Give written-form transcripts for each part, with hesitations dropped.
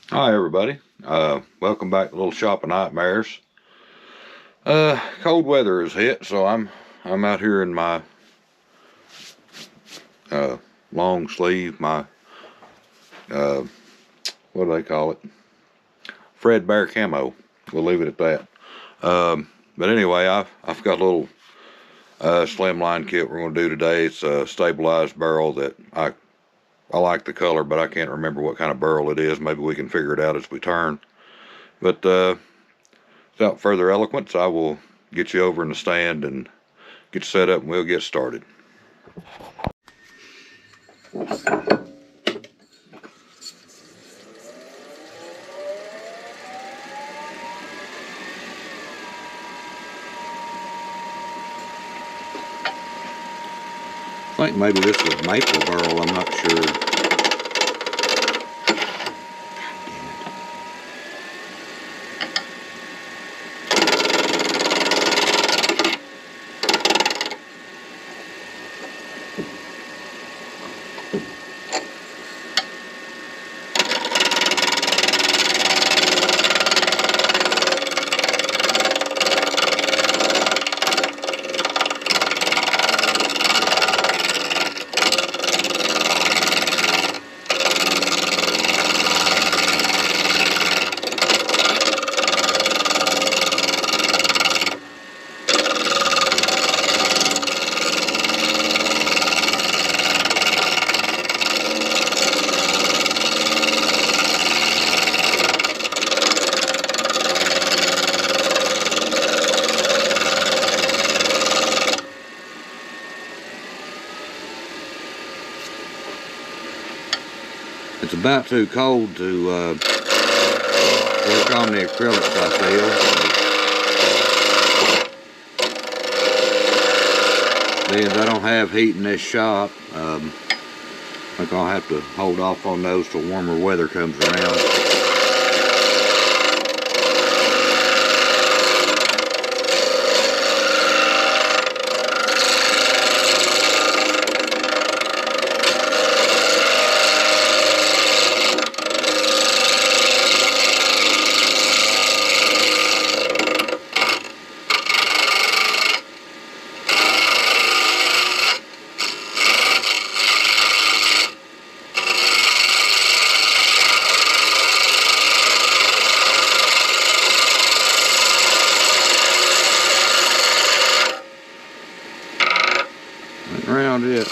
Hi everybody. Welcome back to Little Shop of Nightmares. Cold weather has hit, so I'm out here in my long sleeve, my what do they call it? Fred Bear camo. We'll leave it at that. But anyway, I've got a little Slimline kit we're going to do today. It's a stabilized barrel that I like the color, but I can't remember what kind of barrel it is. Maybe we can figure it out as we turn. But without further eloquence, I will get you over in the stand and get you set up and we'll get started. I think maybe this was maple burl, I'm not sure. It's about too cold to work on the acrylics, I feel. Being I don't have heat in this shop, I think I'll have to hold off on those till warmer weather comes around. Around it.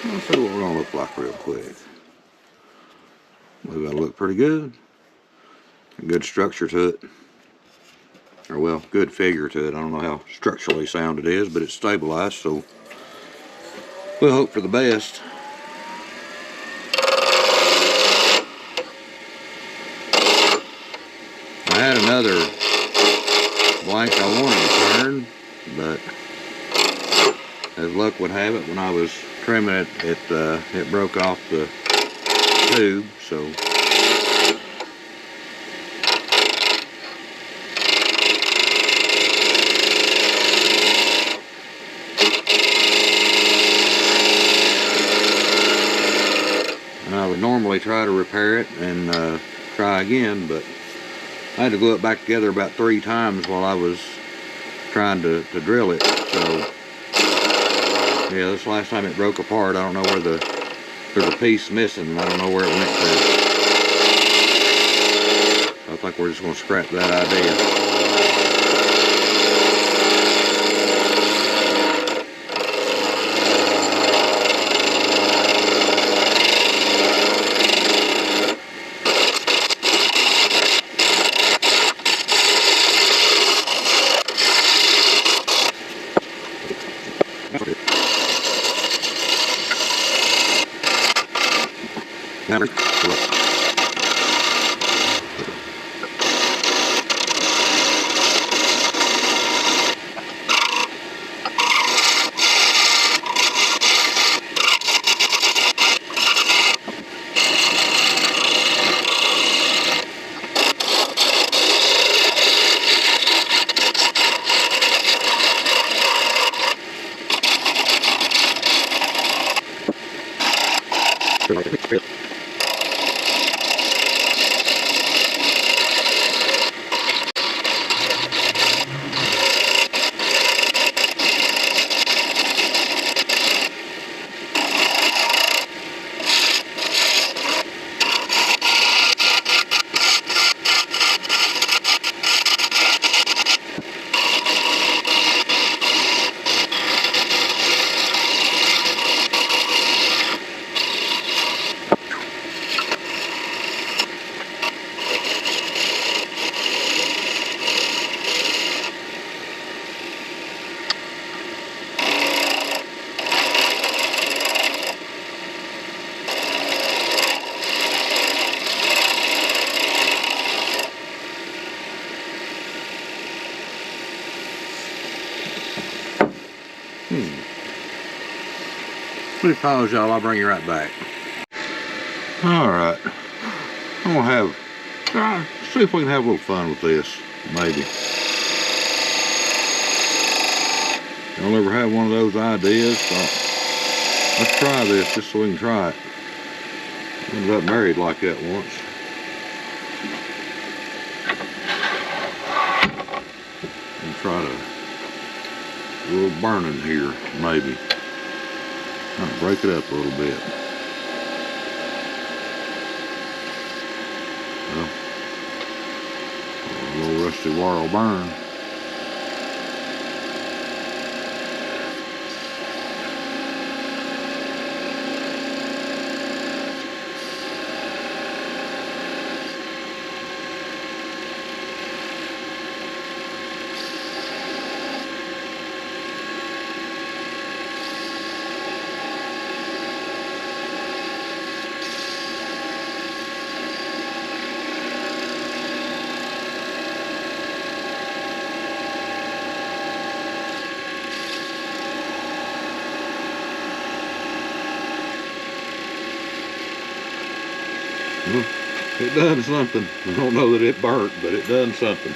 Let's see what we're gonna look like real quick. We've got to look pretty good. Good structure to it, or well, good figure to it. I don't know how structurally sound it is, but it's stabilized, so we'll hope for the best. I had another blank I wanted to turn, but as luck would have it, when I was trimming it, it broke off the tube, so I would normally try to repair it and try again, but I had to glue it back together about 3 times while I was trying to drill it. So yeah, this last time it broke apart. I don't know where there's a piece missing, and I don't know where it went to. I think we're just going to scrap that idea. Let me pause, y'all. I'll bring you right back. Alright. I'm gonna have, see if we can have a little fun with this, maybe. Y'all ever have one of those ideas? Let's try this just so we can try it. I got married like that once. And try to, a little burning here, maybe. Kind of break it up a little bit. Well, a little rusty wire will burn. Well, it done something. I don't know that it burnt, but it done something.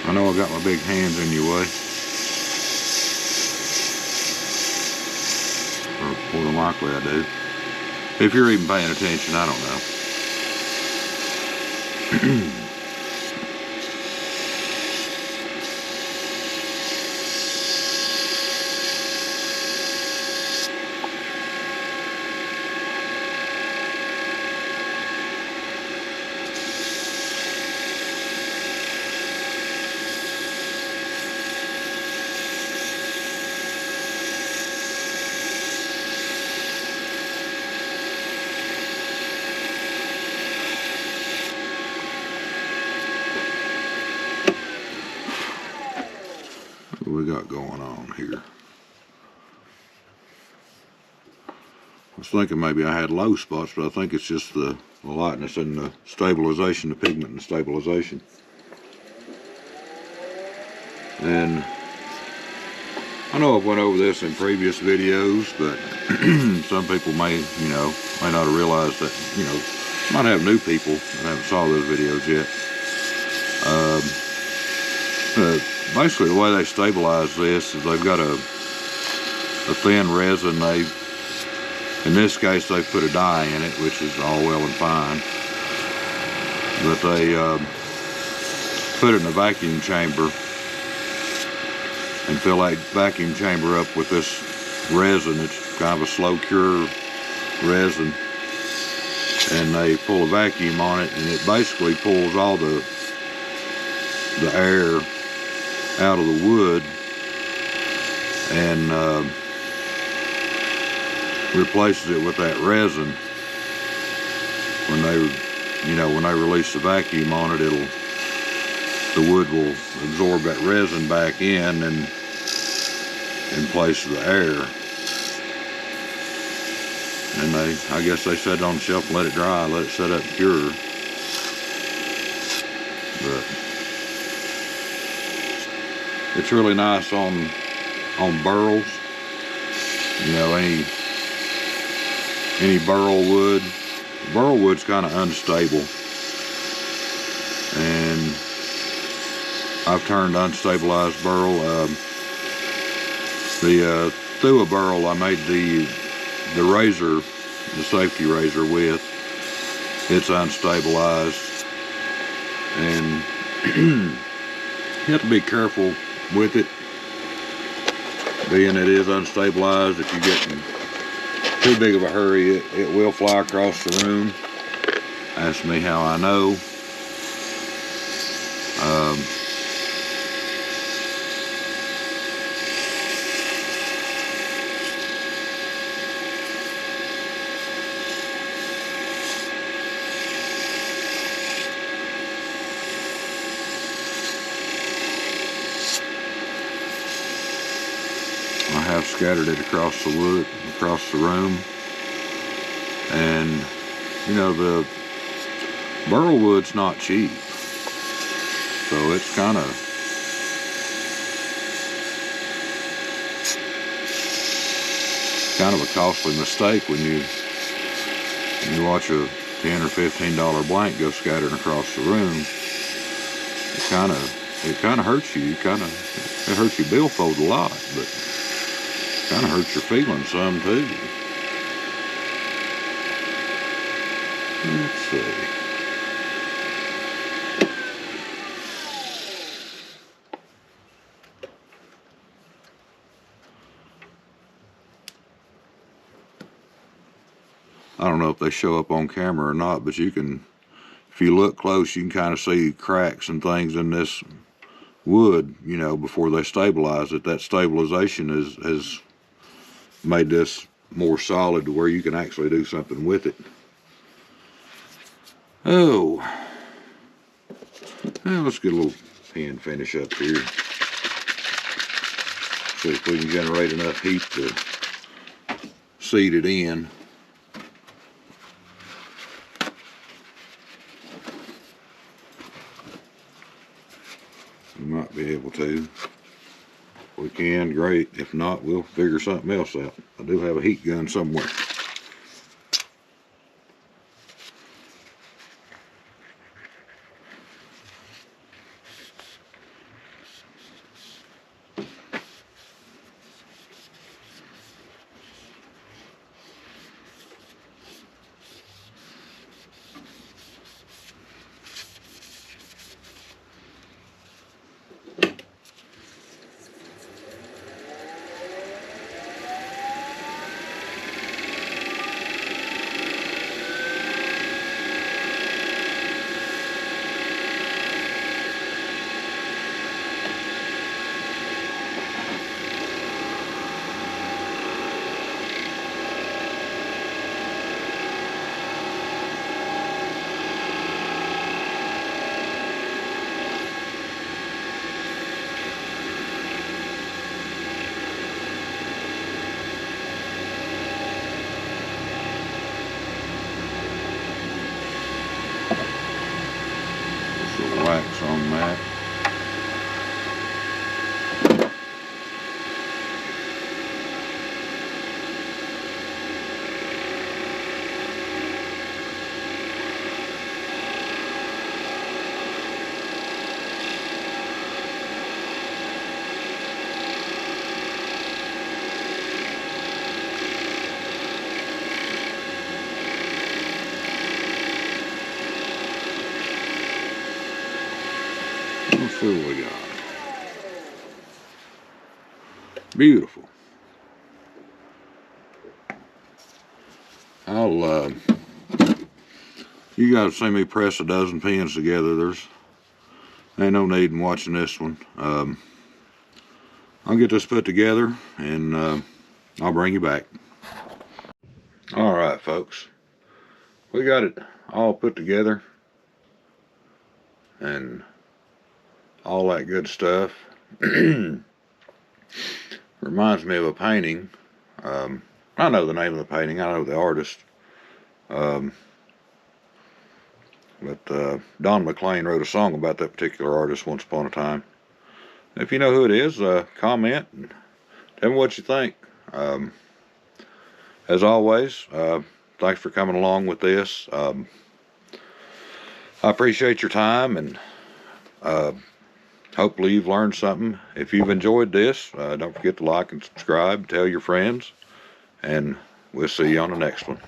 I know I got my big hands in your way. Or more than likely I do. If you're even paying attention, I don't know. What we got going on here? I was thinking maybe I had low spots, but I think it's just the lightness and the stabilization, the pigment and stabilization. And I know I've went over this in previous videos, but some people may not have realized that, might have new people that haven't saw those videos yet. Basically, the way they stabilize this is they've got a thin resin. In this case, they put a dye in it, which is all well and fine. but they put it in a vacuum chamber and fill that vacuum chamber up with this resin. It's kind of a slow cure resin, and they pull a vacuum on it, and it basically pulls all the air out of the wood and replaces it with that resin. When they release the vacuum on it, the wood will absorb that resin back in and in place of the air. And I guess they set it on the shelf and let it dry, let it set up and cure. But it's really nice on burls. You know, any burl wood. Burl wood's kind of unstable, and I've turned unstabilized burl. Through a burl I made the razor, the safety razor with. It's unstabilized, and you have to be careful with it, being it is unstabilized. If you get in too big of a hurry, it will fly across the room. Ask me how I know. I have scattered it across the wood, across the room, and you know, the burl wood's not cheap, so it's kind of a costly mistake when you watch a $10 or $15 blank go scattering across the room. It kind of hurts you. It hurts your billfold a lot, but kind of hurts your feelings some too. Let's see. I don't know if they show up on camera or not, but you can, if you look close, you can kind of see cracks and things in this wood, you know, before they stabilize it. That stabilization has made this more solid to where you can actually do something with it. Oh, well, let's get a little pen finish up here. See if we can generate enough heat to seat it in. We might be able to. If we can, great. If not, we'll figure something else out. I do have a heat gun somewhere. Wax on that. Beautiful. I'll you guys see me press a dozen pins together. There's ain't no need in watching this one. I'll get this put together and I'll bring you back. All right, folks, we got it all put together and all that good stuff. Reminds me of a painting. I know the name of the painting, I know the artist, but Don McLean wrote a song about that particular artist once upon a time. If you know who it is, comment and tell me what you think. As always, thanks for coming along with this. I appreciate your time, and hopefully you've learned something. If you've enjoyed this, don't forget to like and subscribe, tell your friends, and we'll see you on the next one.